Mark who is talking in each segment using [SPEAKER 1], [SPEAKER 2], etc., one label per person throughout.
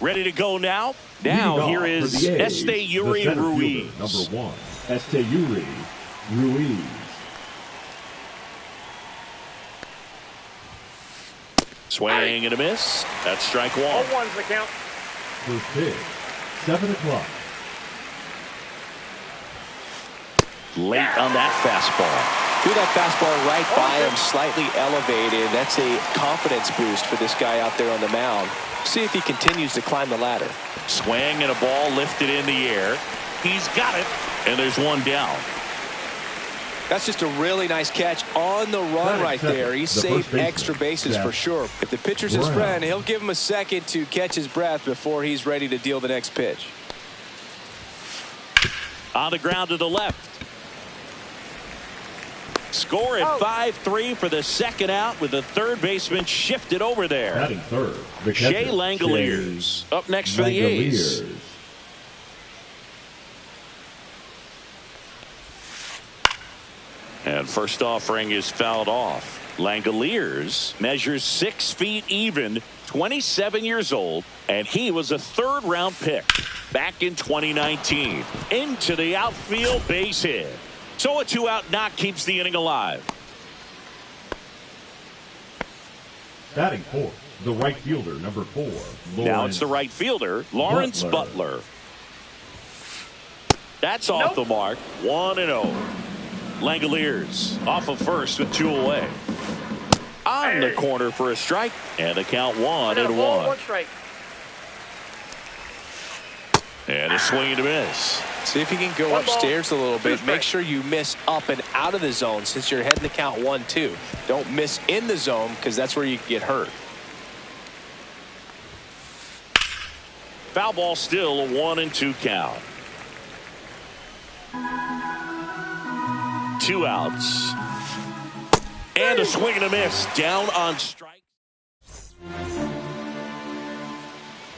[SPEAKER 1] Ready to go now? Now here is Esteury Ruiz.
[SPEAKER 2] Number 1, Esteury Ruiz.
[SPEAKER 1] Swing and a miss. That's strike 1.
[SPEAKER 3] 0-1's the count.
[SPEAKER 2] First pitch, 7 o'clock.
[SPEAKER 1] Late on that fastball.
[SPEAKER 4] Threw that fastball right by him, slightly elevated. That's a confidence boost for this guy out there on the mound. See if he continues to climb the ladder.
[SPEAKER 1] Swing and a ball lifted in the air. He's got it, and there's one down.
[SPEAKER 4] That's just a really nice catch on the run right there. He saved extra bases for sure. If the pitcher's his friend, he'll give him a second to catch his breath before he's ready to deal the next pitch.
[SPEAKER 1] On the ground to the left. Score at 5-3 for the second out with the third baseman shifted over there.
[SPEAKER 2] Batting third, the
[SPEAKER 1] Shea Langeliers up next for the A's. And first offering is fouled off. Langeliers measures 6 feet even, 27 years old, and he was a third-round pick back in 2019. Into the outfield, base hit. So a 2-out knock keeps the inning alive.
[SPEAKER 2] Batting fourth, the right fielder, number 4.
[SPEAKER 1] Now it's the right fielder, Lawrence Butler. That's off the mark. 1-0. Langeliers off of first with 2 away. On the corner for a strike, and the count 1-1.
[SPEAKER 3] 1 strike.
[SPEAKER 1] And a swing and a miss.
[SPEAKER 4] See if you can go upstairs a little bit. Make sure you miss up and out of the zone since you're heading the count 1-2. Don't miss in the zone because that's where you get hurt.
[SPEAKER 1] Foul ball, still a 1-2 count. 2 outs. And a swing and a miss. Down on strike.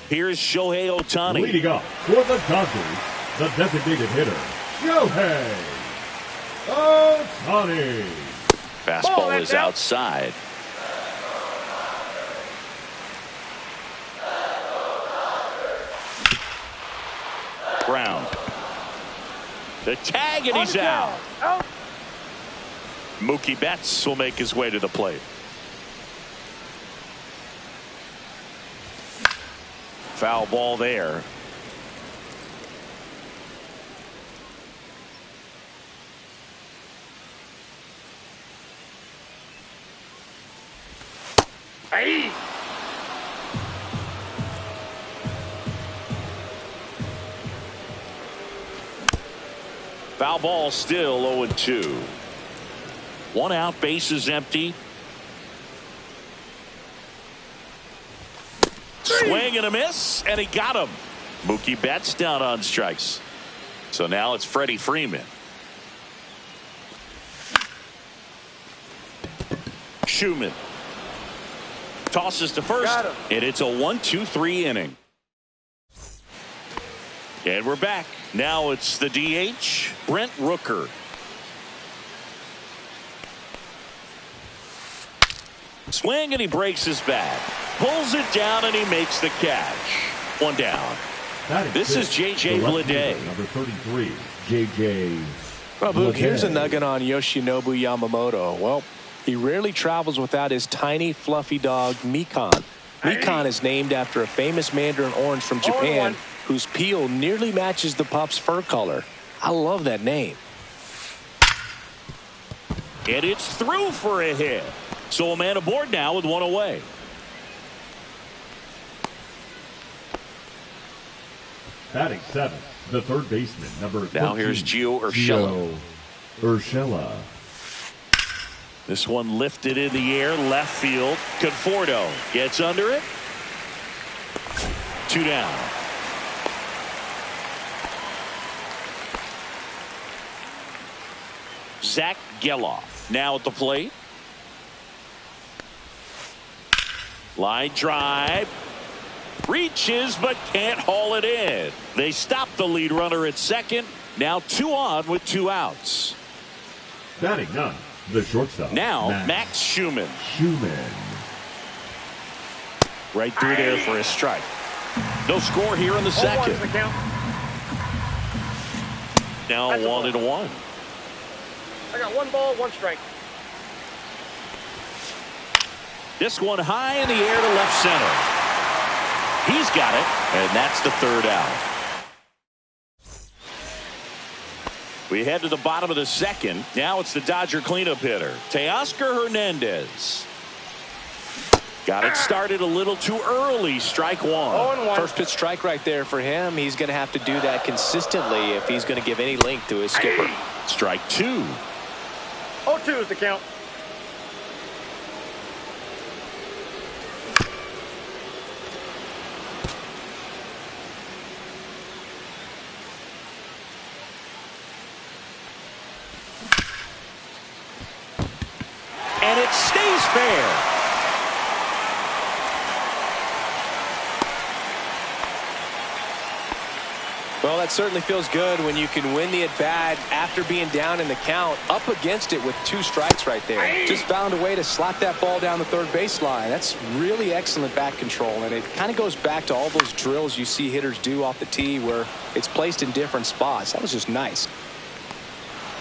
[SPEAKER 1] Here's Shohei Ohtani.
[SPEAKER 2] Leading up for the Dodgers, the designated hitter, Shohei Ohtani.
[SPEAKER 1] Fastball is outside. Brown. The tag, and he's out. Mookie Betts will make his way to the plate. Foul ball there.
[SPEAKER 3] Hey.
[SPEAKER 1] Foul ball, still 0-2. 1 out, bases empty. Swing and a miss, and he got him. Mookie Betts down on strikes. So now it's Freddie Freeman. Schumann tosses to first, and it's a 1-2-3 inning. And we're back. Now it's the DH, Brent Rooker. Swing, and he breaks his bat. Pulls it down, and he makes the catch. 1 down. This is J.J. Bleday.
[SPEAKER 2] Number 33, J.J.
[SPEAKER 4] Well, Boog, here's a nugget on Yoshinobu Yamamoto. Well, he rarely travels without his tiny, fluffy dog, Mikan. Mikan is named after a famous mandarin orange from Japan whose peel nearly matches the pup's fur color. I love that name.
[SPEAKER 1] And it's through for a hit. So a man aboard now with 1 away.
[SPEAKER 2] Batting 7, the third baseman, number 13.
[SPEAKER 1] Now here's Gio Urshela.
[SPEAKER 2] Urshela.
[SPEAKER 1] This one lifted in the air, left field. Conforto gets under it. 2 down. Zach Geloff now at the plate. Line drive. Reaches but can't haul it in. They stop the lead runner at second. Now 2 on with 2 outs.
[SPEAKER 2] Batting 9, the shortstop.
[SPEAKER 1] Now Max Schumann.
[SPEAKER 2] Schumann.
[SPEAKER 1] Right through there for a strike. No score here in the second. Now 1-1.
[SPEAKER 3] I got 1 ball, 1 strike.
[SPEAKER 1] This one high in the air to left center. He's got it, and that's the 3rd out. We head to the bottom of the second. Now it's the Dodger cleanup hitter, Teoscar Hernandez. Got it started a little too early. Strike 1.
[SPEAKER 4] First pitch strike right there for him. He's going to have to do that consistently if he's going to give any length to his skipper.
[SPEAKER 1] Strike 2.
[SPEAKER 3] 0-2 is the count.
[SPEAKER 1] And it stays fair.
[SPEAKER 4] Well, that certainly feels good when you can win the at-bat after being down in the count, up against it with 2 strikes right there. Just found a way to slot that ball down the third baseline. That's really excellent bat control, and it kind of goes back to all those drills you see hitters do off the tee where it's placed in different spots. That was just nice.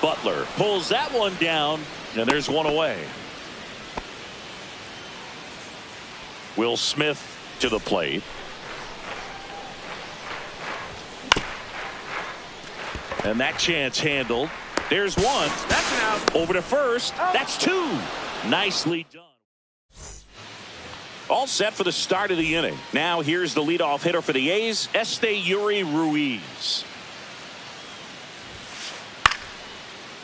[SPEAKER 1] Butler pulls that one down, and there's one away. Will Smith to the plate. And that chance handled. There's one.
[SPEAKER 3] That's an out.
[SPEAKER 1] Over to first. That's 2. Nicely done. All set for the start of the inning. Now here's the leadoff hitter for the A's, Esteury Ruiz.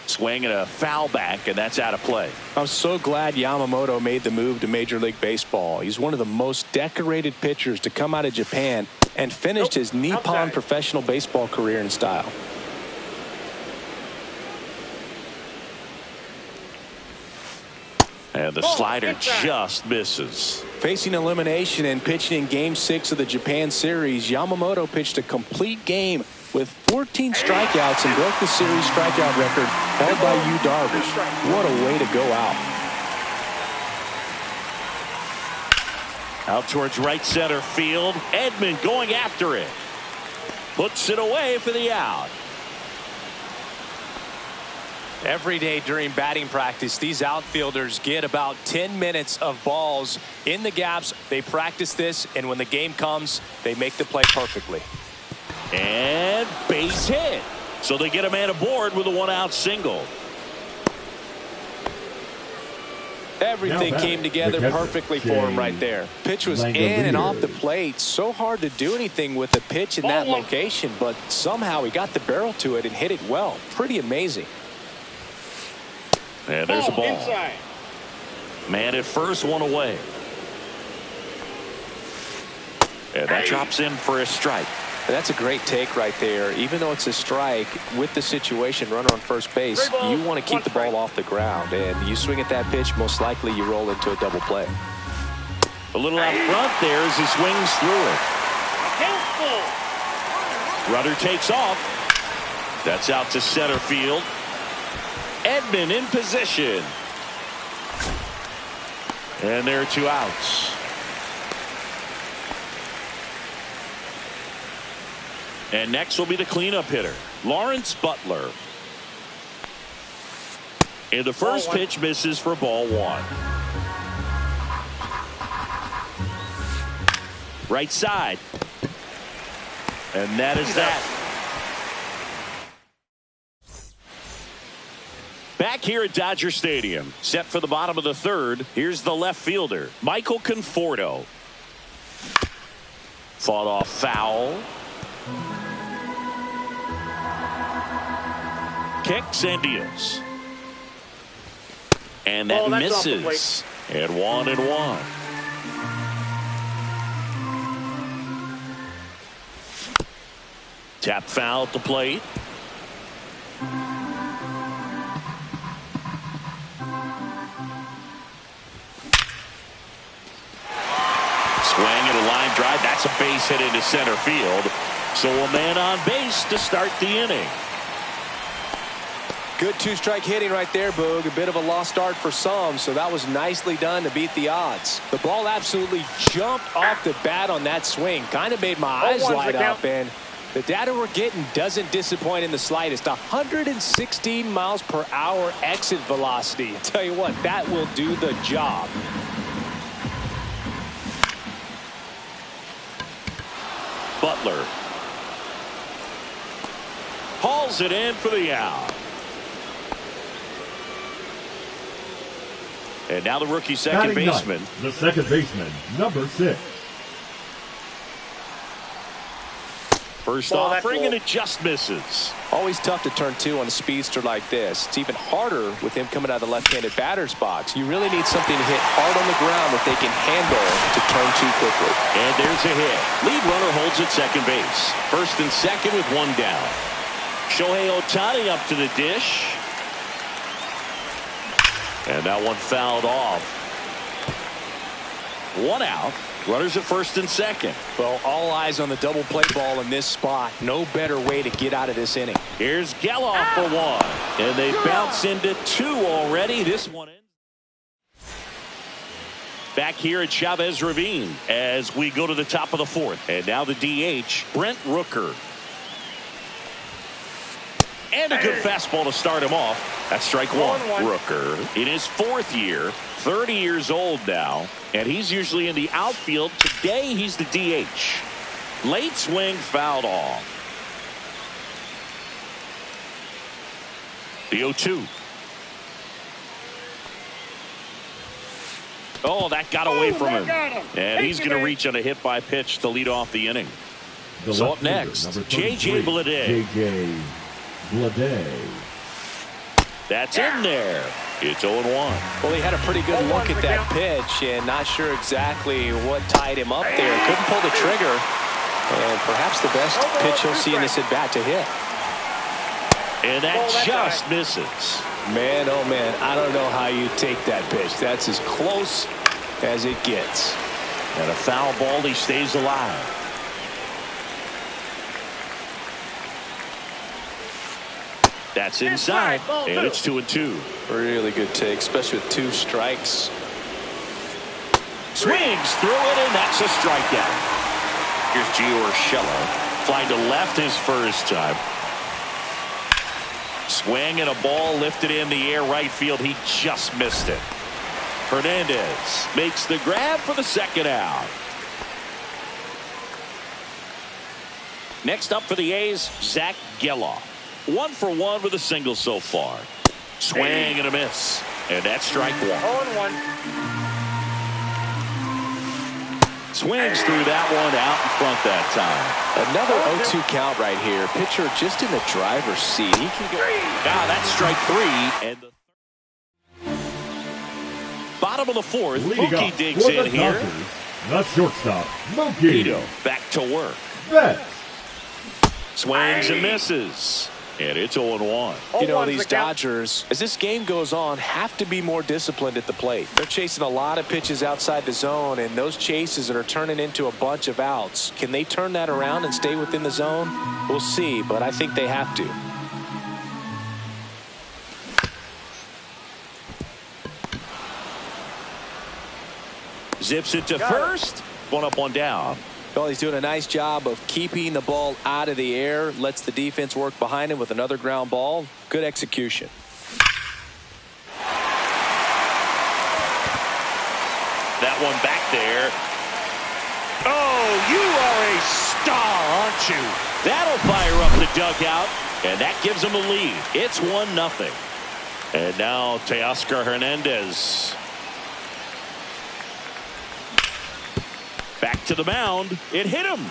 [SPEAKER 1] Swing and a foul back, and that's out of play.
[SPEAKER 4] I'm so glad Yamamoto made the move to Major League Baseball. He's one of the most decorated pitchers to come out of Japan and finished his Nippon professional baseball career in style.
[SPEAKER 1] And the slider just misses.
[SPEAKER 4] Facing elimination and pitching in Game 6 of the Japan series, Yamamoto pitched a complete game with 14 strikeouts and broke the series strikeout record held by Yu Darvish. What a way to go out.
[SPEAKER 1] Out towards right center field. Edman going after it. Puts it away for the out.
[SPEAKER 4] Every day during batting practice, these outfielders get about 10 minutes of balls in the gaps. They practice this, and when the game comes, they make the play perfectly.
[SPEAKER 1] And base hit. So they get a man aboard with a 1-out single.
[SPEAKER 4] Everything came together perfectly for him right there. Pitch was in and off the plate. So hard to do anything with a pitch in that location, but somehow he got the barrel to it and hit it well. Pretty amazing.
[SPEAKER 1] And there's a ball.
[SPEAKER 3] Inside.
[SPEAKER 1] Man at first, one away. And that drops in for a strike.
[SPEAKER 4] That's a great take right there. Even though it's a strike, with the situation, runner on first base, you want to keep the ball off the ground. And you swing at that pitch, most likely you roll into a double play.
[SPEAKER 1] A little out front there as he swings through it. Runner takes off. That's out to center field. Edman in position. And there are 2 outs. And next will be the cleanup hitter, Lawrence Butler. And the first pitch misses for ball 1. Right side. And that is that. Back here at Dodger Stadium, set for the bottom of the 3rd. Here's the left fielder, Michael Conforto. Fought off foul. Kicks and deals. And that misses. And 1-1. Tap foul at the plate. Swing and a line drive. That's a base hit into center field. So a man on base to start the inning.
[SPEAKER 4] Good two-strike hitting right there, Boog. A bit of a lost start for some, so that was nicely done to beat the odds. The ball absolutely jumped off the bat on that swing. Kind of made my eyes light up, and the data we're getting doesn't disappoint in the slightest. 116 miles per hour exit velocity. I tell you what, that will do the job.
[SPEAKER 1] Butler hauls it in for the out. And now the rookie second baseman.
[SPEAKER 2] The second baseman, number 6.
[SPEAKER 1] First offering, and it just misses.
[SPEAKER 4] Always tough to turn 2 on a speedster like this. It's even harder with him coming out of the left-handed batter's box. You really need something to hit hard on the ground that they can handle to turn 2 quickly.
[SPEAKER 1] And there's a hit. Lead runner holds at second base. First and second with one down. Shohei Ohtani up to the dish. And that one fouled off. One out. Runners at first and second.
[SPEAKER 4] Well, all eyes on the double play ball in this spot. No better way to get out of this inning.
[SPEAKER 1] Here's Geloff for one. And they bounce into 2 already. This one ends. Back here at Chavez Ravine as we go to the top of the 4th. And now the DH, Brent Rooker. And a good fastball to start him off. That's strike 1. Rooker in his 4th year, 30 years old now, and he's usually in the outfield. Today he's the DH. Late swing fouled off. The 0-2. Oh, that got away from him. And he's going to reach on a hit by pitch to lead off the inning. So up next, J.J. Bleday.
[SPEAKER 2] J.J. Bleday.
[SPEAKER 1] That's in there. It's 0-1.
[SPEAKER 4] Well, he had a pretty good look at that pitch and not sure exactly what tied him up there. Couldn't pull the trigger. And perhaps the best pitch he'll see in this at-bat to hit.
[SPEAKER 1] And that just misses.
[SPEAKER 4] Man, oh man, I don't know how you take that pitch. That's as close as it gets.
[SPEAKER 1] And a foul ball, he stays alive. That's inside, and it's 2-2.
[SPEAKER 4] Really good take, especially with 2 strikes.
[SPEAKER 1] Swings through it, and that's a strikeout. Here's Gio Urshela. Flying to left his first time. Swing and a ball lifted in the air right field. He just missed it. Hernandez makes the grab for the second out. Next up for the A's, Zach Geloff. 1 for 1 with a single so far. Swing and a miss. And that's strike 1.
[SPEAKER 3] 0-1.
[SPEAKER 1] Swings through that one out in front that time.
[SPEAKER 4] Another 0-2 count right here. Pitcher just in the driver's seat. He can go.
[SPEAKER 1] Now that's strike 3. And the bottom of the 4th, Mookie digs in here.
[SPEAKER 2] The shortstop, Mookie.
[SPEAKER 1] Back to work.
[SPEAKER 2] Betts.
[SPEAKER 1] Swings and misses. And it's 0-1.
[SPEAKER 4] You know, these Dodgers, as this game goes on, have to be more disciplined at the plate. They're chasing a lot of pitches outside the zone, and those chases that are turning into a bunch of outs. Can they turn that around and stay within the zone? We'll see, but I think they have to.
[SPEAKER 1] Zips it to first. 1 up, 1 down.
[SPEAKER 4] Well, he's doing a nice job of keeping the ball out of the air. Lets the defense work behind him with another ground ball. Good execution.
[SPEAKER 1] That one back there. Oh, you are a star, aren't you? That'll fire up the dugout, and that gives him a lead. It's 1-0. And now Teoscar Hernandez. Back to the mound. It hit him.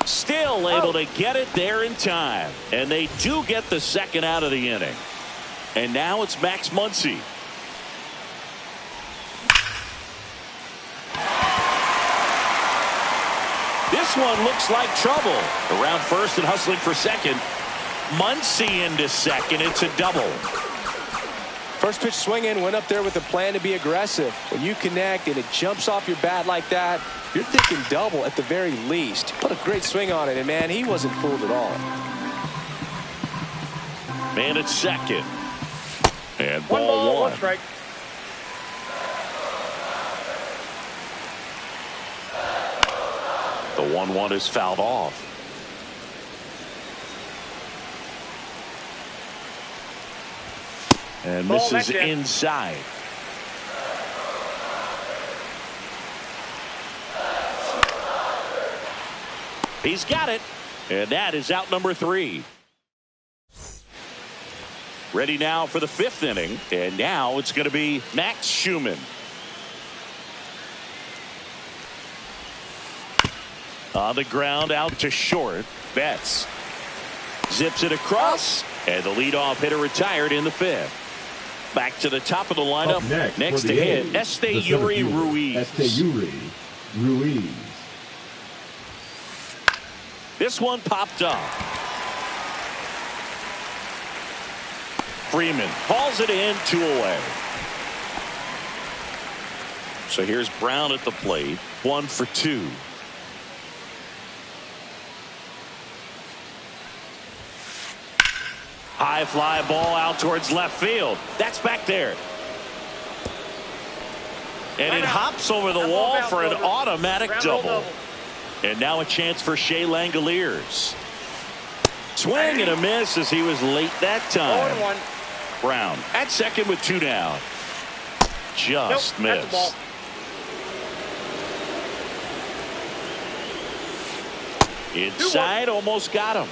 [SPEAKER 1] Still able to get it there in time. And they do get the second out of the inning. And now it's Max Muncy. This one looks like trouble. Around first and hustling for second. Muncy into second. It's a double.
[SPEAKER 4] First pitch swinging, went up there with a plan to be aggressive. When you connect and it jumps off your bat like that, you're thinking double at the very least. Put a great swing on it, and man, he wasn't fooled at all.
[SPEAKER 1] Man at second. And
[SPEAKER 3] One ball,
[SPEAKER 1] ball
[SPEAKER 3] one strike.
[SPEAKER 1] The 1-1 is fouled off. And
[SPEAKER 3] Ball
[SPEAKER 1] misses
[SPEAKER 3] back in.
[SPEAKER 1] inside. He's got it. And that is out number 3. Ready now for the 5th inning. And now it's going to be Max Schumann. On the ground, out to short. Betts zips it across, and the leadoff hitter retired in the 5th. Back to the top of the lineup.
[SPEAKER 2] Up
[SPEAKER 1] next to hit, Esteury Ruiz.
[SPEAKER 2] Esteury Ruiz.
[SPEAKER 1] This one popped up. Freeman hauls it in, 2 away. So here's Brown at the plate, 1 for 2. High fly ball out towards left field. That's back there. And it hops over the wall for an automatic double. And now a chance for Shea Langoliers. Swing and a miss as he was late that time.
[SPEAKER 3] 0-1.
[SPEAKER 1] Brown at second with 2 down. Just
[SPEAKER 3] Nope, that's the ball.
[SPEAKER 1] missed. Inside, almost got him.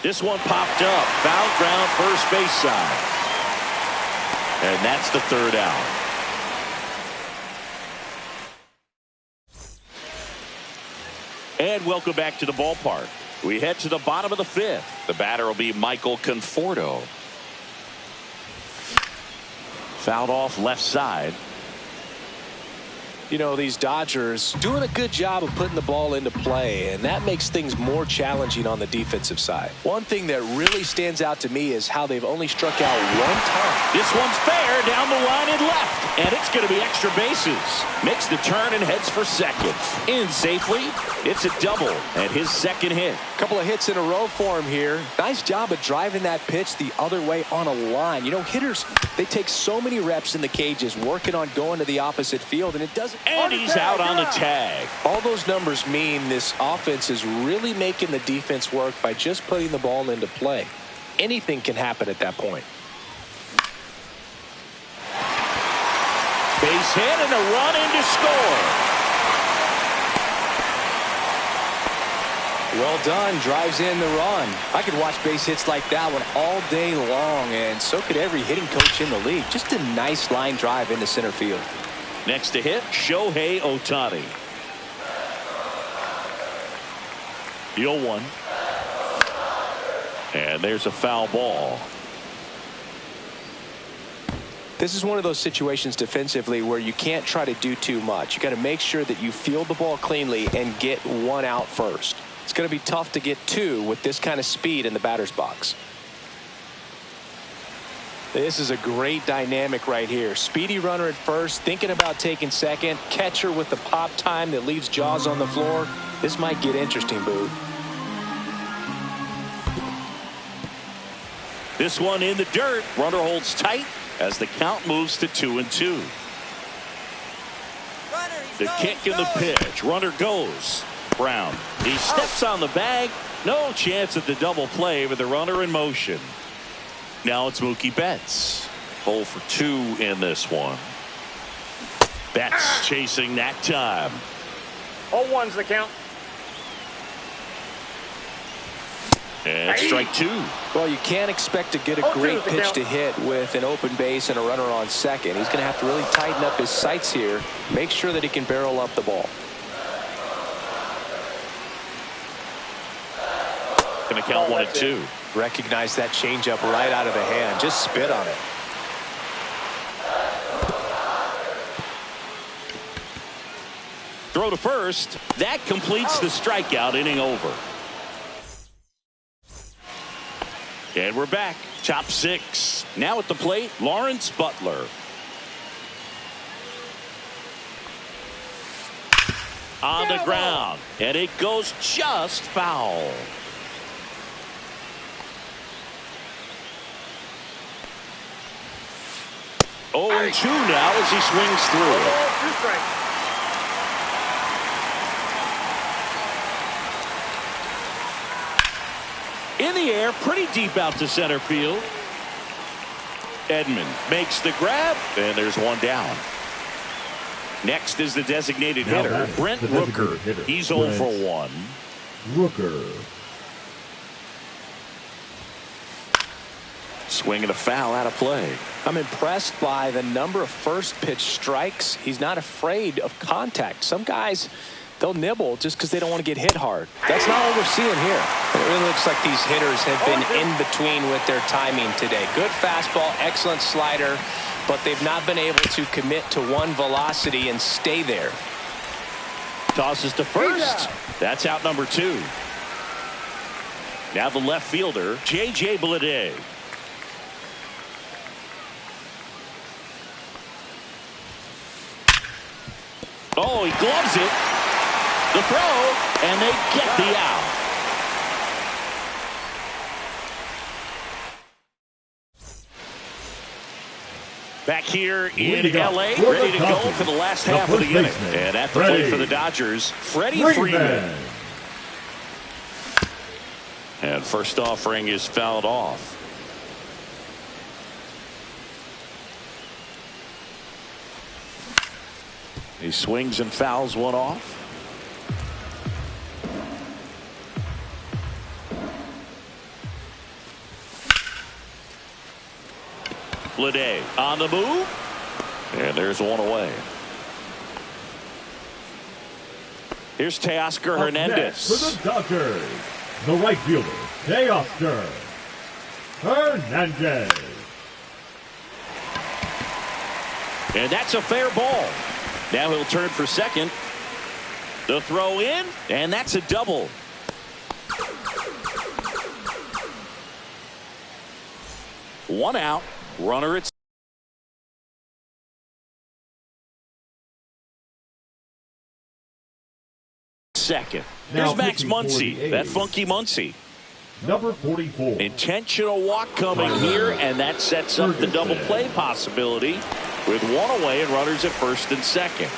[SPEAKER 1] This one popped up. Foul ground, first base side. And that's the 3rd out. And welcome back to the ballpark. We head to the bottom of the 5th. The batter will be Michael Conforto. Fouled off left side.
[SPEAKER 4] You know, these Dodgers doing a good job of putting the ball into play, and that makes things more challenging on the defensive side. One thing that really stands out to me is how they've only struck out 1 time.
[SPEAKER 1] This one's fair down the line and left, and it's going to be extra bases. Makes the turn and heads for second. In safely. It's a double and his 2nd hit.
[SPEAKER 4] Couple of hits in a row for him here. Nice job of driving that pitch the other way on a line. You know, hitters, they take so many reps in the cages working on going to the opposite field, and it doesn't.
[SPEAKER 1] And he's out on the tag.
[SPEAKER 4] All those numbers mean this offense is really making the defense work by just putting the ball into play. Anything can happen at that point.
[SPEAKER 1] Base hit and a run in to score.
[SPEAKER 4] Well done. Drives in the run. I could watch base hits like that one all day long, and so could every hitting coach in the league. Just a nice line drive into center field.
[SPEAKER 1] Next to hit, Shohei Ohtani. The 0-1. And there's a foul ball.
[SPEAKER 4] This is one of those situations defensively where you can't try to do too much. You got to make sure that you field the ball cleanly and get 1 out first. It's going to be tough to get 2 with this kind of speed in the batter's box. This is a great dynamic right here. Speedy runner at first, thinking about taking second. Catcher with the pop time that leaves Jaws on the floor. This might get interesting, Boo.
[SPEAKER 1] This one in the dirt. Runner holds tight as the count moves to 2-2. The kick and the pitch. Runner goes. Brown. He steps on the bag. No chance at the double play with the runner in motion. Now it's Mookie Betts. 0 for 2 in this one. Betts chasing that time.
[SPEAKER 3] 0-1's the count.
[SPEAKER 1] And strike 2.
[SPEAKER 4] Well, you can't expect to get a great pitch to hit with an open base and a runner on second. He's going to have to really tighten up his sights here. Make sure that he can barrel up the ball.
[SPEAKER 1] Going to count 1-2.
[SPEAKER 4] Recognize that changeup right out of the hand. Just spit on it.
[SPEAKER 1] Throw to first. That completes the strikeout. Inning over. And we're back. Top 6. Now at the plate, Lawrence Butler. on the ground, and it goes just foul. Oh, and 2 now as he swings through.
[SPEAKER 3] 2 strikes.
[SPEAKER 1] In the air, pretty deep out to center field. Edman makes the grab, and there's 1 down. Next is the designated hitter, Brent Rooker. He's 0 for 1.
[SPEAKER 2] Rooker.
[SPEAKER 1] Swing and a foul out of play.
[SPEAKER 4] I'm impressed by the number of first pitch strikes. He's not afraid of contact. Some guys, they'll nibble just because they don't want to get hit hard. That's not what we're seeing here.
[SPEAKER 5] It really looks like these hitters have been in between with their timing today. Good fastball, excellent slider, but they've not been able to commit to one velocity and stay there.
[SPEAKER 1] Tosses to first. That's out number 2. Now the left fielder, J.J. Bleday. Oh, he gloves it. The throw, and they get the out. Back here in L.A., ready to go for the last half of the inning. And at the plate for the Dodgers, Freddie Freeman. And first offering is fouled off. He swings and fouls 1 off. Bleday on the move. And there's 1 away. Here's Teoscar Hernandez.
[SPEAKER 2] For the Dodgers, the right fielder, Teoscar Hernandez.
[SPEAKER 1] And that's a fair ball. Now he'll turn for second. The throw in, and that's a double. One out, runner at second. Here's Max Muncy, that funky Muncy.
[SPEAKER 2] Number 44.
[SPEAKER 1] Intentional walk coming here, and that sets up the double play possibility with 1 away and runners at first and second.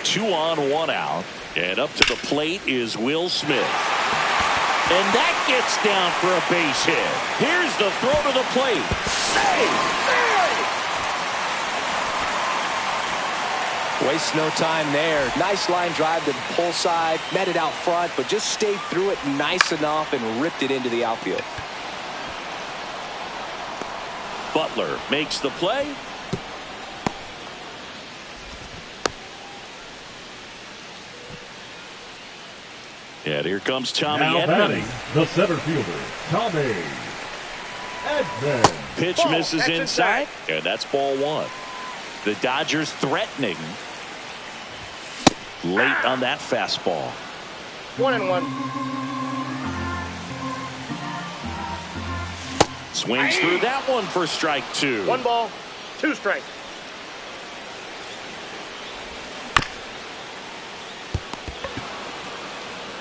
[SPEAKER 1] 2 on, 1 out, and up to the plate is Will Smith. And that gets down for a base hit. Here's the throw to the plate. Save!
[SPEAKER 4] Wastes no time there. Nice line drive to the pull side, met it out front, but just stayed through it nice enough and ripped it into the outfield.
[SPEAKER 1] Butler makes the play. And here comes Tommy
[SPEAKER 2] Now
[SPEAKER 1] Edman.
[SPEAKER 2] batting, the center fielder, Tommy Edman.
[SPEAKER 1] Pitch
[SPEAKER 3] Ball,
[SPEAKER 1] misses
[SPEAKER 3] that's
[SPEAKER 1] inside,
[SPEAKER 3] inside.
[SPEAKER 1] and that's ball 1. The Dodgers threatening late on that fastball.
[SPEAKER 3] 1-1.
[SPEAKER 1] Swings through that one for strike 2.
[SPEAKER 3] 1 ball, 2 strikes.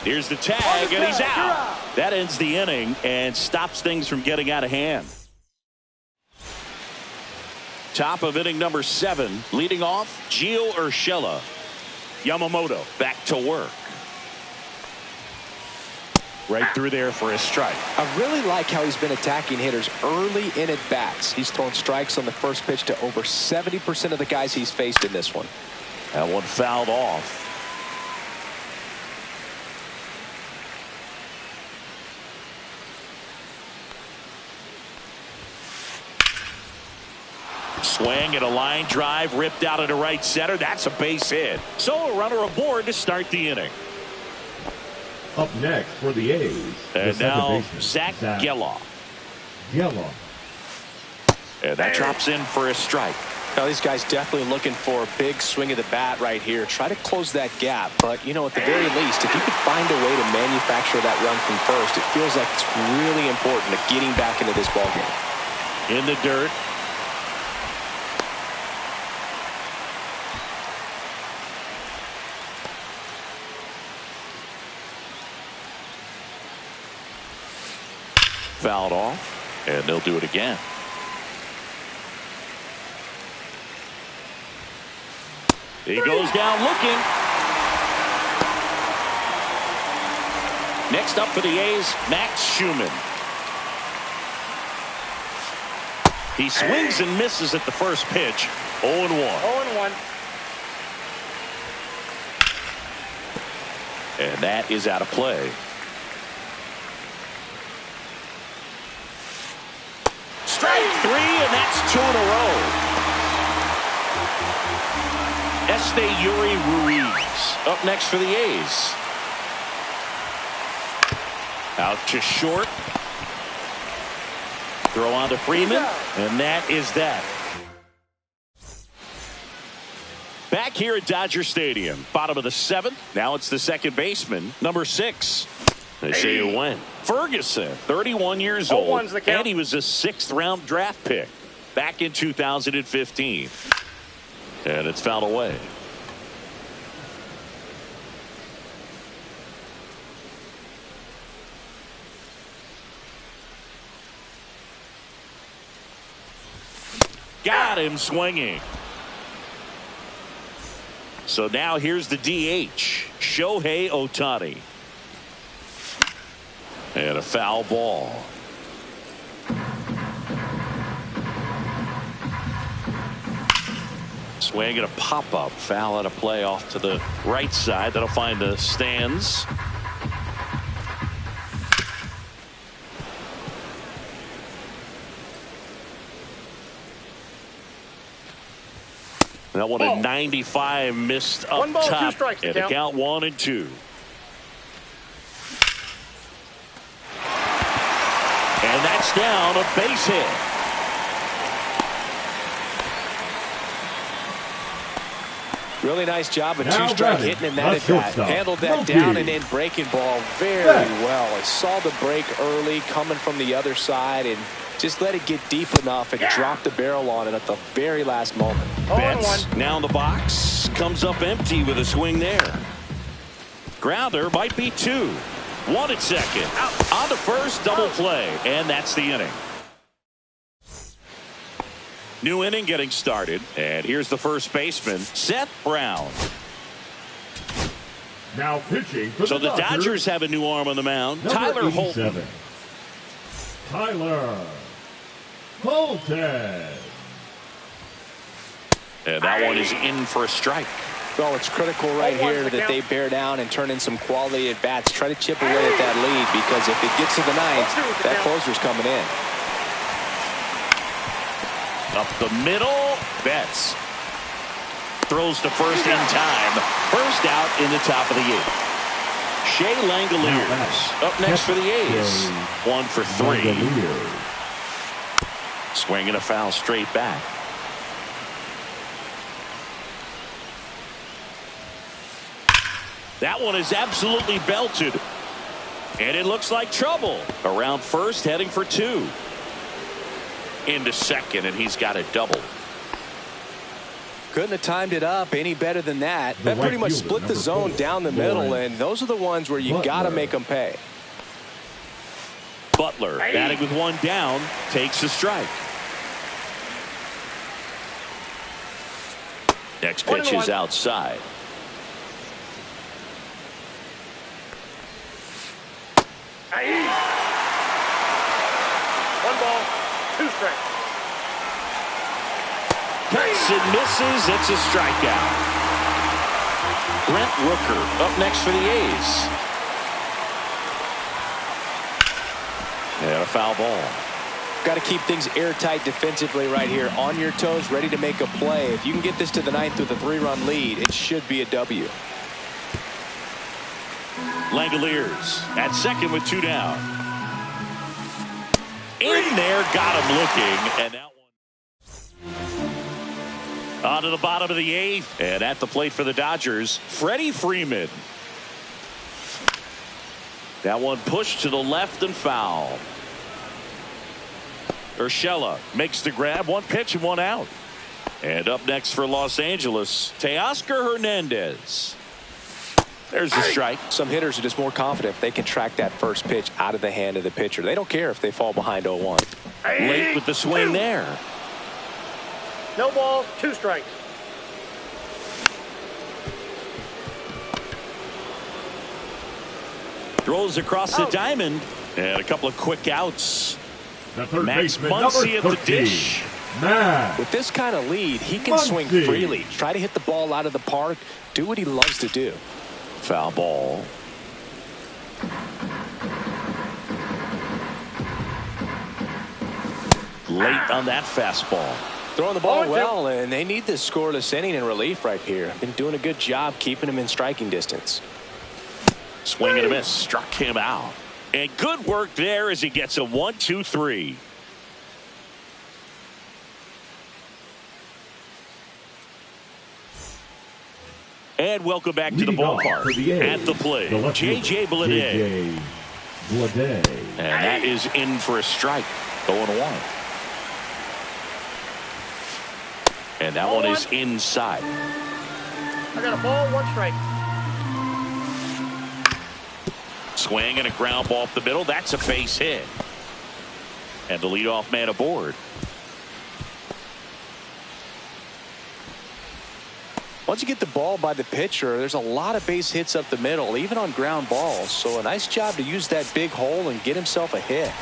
[SPEAKER 1] Here's the tag, and he's out. That ends the inning and stops things from getting out of hand. Top of inning number 7, leading off, Gio Urshela. Yamamoto back to work. Right through there for a strike.
[SPEAKER 4] I really like how he's been attacking hitters early in at-bats. He's thrown strikes on the first pitch to over 70% of the guys he's faced in this one.
[SPEAKER 1] That one fouled off. Swing and a line drive ripped out into right center. That's a base hit. So a runner aboard to start the inning.
[SPEAKER 2] Up next for the A's.
[SPEAKER 1] And
[SPEAKER 2] the
[SPEAKER 1] now
[SPEAKER 2] baseman,
[SPEAKER 1] Zach Geloff.
[SPEAKER 2] Geloff.
[SPEAKER 1] And that drops in for a strike.
[SPEAKER 4] Now these guys definitely looking for a big swing of the bat right here. Try to close that gap. But, you know, at the very least, if you could find a way to manufacture that run from first, it feels like it's really important to getting back into this ballgame.
[SPEAKER 1] In the dirt. Fouled off, and they'll do it again. He goes down looking. Next up for the A's, Max Schumann. He swings and misses at the first pitch. 0-1.
[SPEAKER 3] 0-1.
[SPEAKER 1] And that is out of play. Strike 3, and that's 2 in a row. Esteury Ruiz up next for the A's. Out to short. Throw on to Freeman, and that is that. Back here at Dodger Stadium, bottom of the 7th. Now it's the second baseman, number 6. They say you win. Ferguson, 31 years old, and he was a 6th-round draft pick back in 2015. And it's fouled away. Got him swinging. So now here's the DH, Shohei Ohtani. And a foul ball. Swing and a pop-up. Foul out of play off to the right side. That'll find the stands. That one at 95 missed up
[SPEAKER 3] One ball,
[SPEAKER 1] top.
[SPEAKER 3] 2 strikes
[SPEAKER 1] And the count 1-2. And that's down, a base hit.
[SPEAKER 5] Really nice job of
[SPEAKER 2] Now
[SPEAKER 5] 2-strike
[SPEAKER 2] batting,
[SPEAKER 5] hitting in that
[SPEAKER 2] the
[SPEAKER 5] at bat.
[SPEAKER 2] shortstop,
[SPEAKER 5] Handled that
[SPEAKER 2] Loki.
[SPEAKER 5] down and in breaking ball very well. I saw the break early coming from the other side and just let it get deep enough and drop the barrel on it at the very last moment.
[SPEAKER 1] Betts now in the box. Comes up empty with a swing there. Grounder might be 2. 1 at second. Out. On to first, double play. And that's the inning. New inning getting started. And here's the first baseman, Seth Brown.
[SPEAKER 2] Now pitching for
[SPEAKER 1] So the Dodgers have a new arm on the mound.
[SPEAKER 2] number
[SPEAKER 1] Tyler
[SPEAKER 2] 87.
[SPEAKER 1] Holton.
[SPEAKER 2] Tyler Holton.
[SPEAKER 1] And that one is in for a strike.
[SPEAKER 5] Well, it's critical right here that they bear down and turn in some quality at bats. Try to chip away at that lead, because if it gets to the 9th, that closer's coming in.
[SPEAKER 1] Up the middle, Betts throws to first in time. First out in the top of the 8th. Shea Langoliers up next for the A's. 1 for 3. Swinging a foul straight back. That one is absolutely belted. And it looks like trouble. Around first, heading for 2. Into second, and he's got a double.
[SPEAKER 5] Couldn't have timed it up any better than that. That pretty much split the zone down the middle, and those are the ones where you got to make them pay.
[SPEAKER 1] Butler, batting with 1 down, takes a strike. Next pitch is outside.
[SPEAKER 3] One ball, 2 strikes.
[SPEAKER 1] Cuts and misses. It's a strikeout. Brent Rooker up next for the A's. And a foul ball.
[SPEAKER 5] Got to keep things airtight defensively right here. On your toes, ready to make a play. If you can get this to the 9th with a 3-run lead, it should be a W.
[SPEAKER 1] Langoliers at second with 2 down. In there, got him looking, and that one on to the bottom of the 8th, and at the plate for the Dodgers, Freddie Freeman. That one pushed to the left and foul. Urshela makes the grab, 1 pitch and 1 out. And up next for Los Angeles, Teoscar Hernandez. There's the strike.
[SPEAKER 4] Some hitters are just more confident if they can track that first pitch out of the hand of the pitcher. They don't care if they fall behind 0-1.
[SPEAKER 1] Late with the swing there.
[SPEAKER 3] No balls, 2 strikes.
[SPEAKER 1] Throws across the diamond. And a couple of quick outs.
[SPEAKER 2] The third
[SPEAKER 1] Max
[SPEAKER 2] baseman,
[SPEAKER 1] Muncy
[SPEAKER 2] number
[SPEAKER 1] at the
[SPEAKER 2] 13,
[SPEAKER 1] dish.
[SPEAKER 2] Max
[SPEAKER 4] With this kind of lead, he can swing
[SPEAKER 2] Muncy.
[SPEAKER 4] freely. Try to hit the ball out of the park. Do what he loves to do.
[SPEAKER 1] Foul ball. Late on that fastball.
[SPEAKER 4] Throwing the ball
[SPEAKER 3] 0-2.
[SPEAKER 4] well, and they need this scoreless inning in relief right here. Been doing a good job keeping him in striking distance.
[SPEAKER 1] Swing and a miss. Struck him out. And good work there as he gets a 1-2-3. And welcome back to the
[SPEAKER 2] leading off
[SPEAKER 1] ballpark.
[SPEAKER 2] for the A's,
[SPEAKER 1] At the plate,
[SPEAKER 2] the left
[SPEAKER 1] J.J.
[SPEAKER 2] fielder,
[SPEAKER 1] Bleday.
[SPEAKER 2] J.J. Bleday.
[SPEAKER 1] And that is in for a strike. 0-1. And that one is inside.
[SPEAKER 3] I got a ball, 1 strike.
[SPEAKER 1] Swing and a ground ball up the middle. That's a base hit. And the leadoff man aboard.
[SPEAKER 4] Once you get the ball by the pitcher, there's a lot of base hits up the middle, even on ground balls. So a nice job to use that big hole and get himself a hit.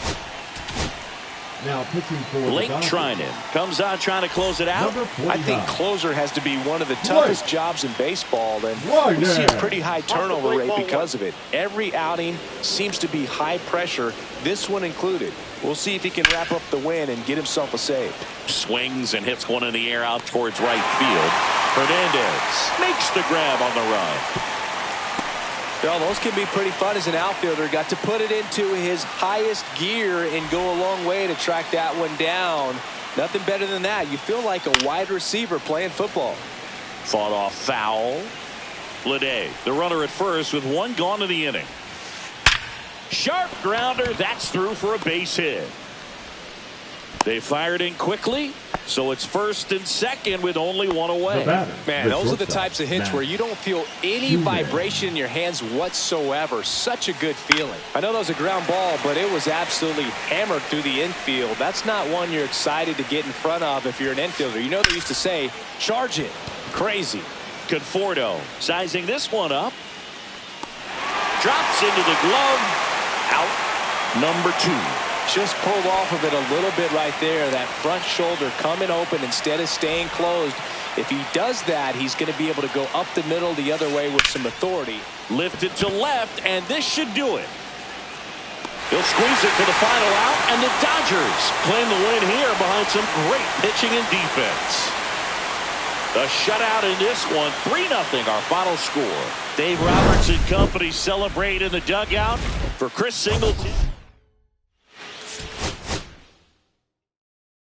[SPEAKER 2] Now pitching for
[SPEAKER 1] Blake
[SPEAKER 2] the Dodgers,
[SPEAKER 1] Trinan comes out trying to close it out.
[SPEAKER 2] number 49.
[SPEAKER 4] I think closer has to be one of the toughest jobs in baseball, and
[SPEAKER 2] Right
[SPEAKER 4] we see a
[SPEAKER 2] there.
[SPEAKER 4] pretty high turnover
[SPEAKER 3] Blake
[SPEAKER 4] rate
[SPEAKER 3] ball
[SPEAKER 4] because of it. Every outing seems to be high pressure, this one included. We'll see if he can wrap up the win and get himself a save.
[SPEAKER 1] Swings and hits one in the air out towards right field. Hernandez makes the grab on the run.
[SPEAKER 4] Well, those can be pretty fun as an outfielder. Got to put it into his highest gear and go a long way to track that one down. Nothing better than that. You feel like a wide receiver playing football.
[SPEAKER 1] Fought off foul. Bleday, the runner at first with 1 gone in the inning. Sharp grounder. That's through for a base hit. They fired in quickly, so it's first and second with only 1 away.
[SPEAKER 2] The batter,
[SPEAKER 4] Man,
[SPEAKER 2] the
[SPEAKER 4] those are the
[SPEAKER 2] shortstop,
[SPEAKER 4] types of hits
[SPEAKER 2] Max
[SPEAKER 4] where you don't feel any
[SPEAKER 2] Schumann.
[SPEAKER 4] vibration in your hands whatsoever. Such a good feeling. I know that was a ground ball, but it was absolutely hammered through the infield. That's not one you're excited to get in front of if you're an infielder. You know they used to say, charge it. Crazy.
[SPEAKER 1] Conforto sizing this one up. Drops into the glove. Out number 2.
[SPEAKER 4] Just pulled off of it a little bit right there. That front shoulder coming open instead of staying closed. If he does that, he's going to be able to go up the middle the other way with some authority.
[SPEAKER 1] Lifted to left, and this should do it. He'll squeeze it for the final out, and the Dodgers claim the win here behind some great pitching and defense. A shutout in this one, 3-0 our final score. Dave Roberts and company celebrate in the dugout. For Chris Singleton.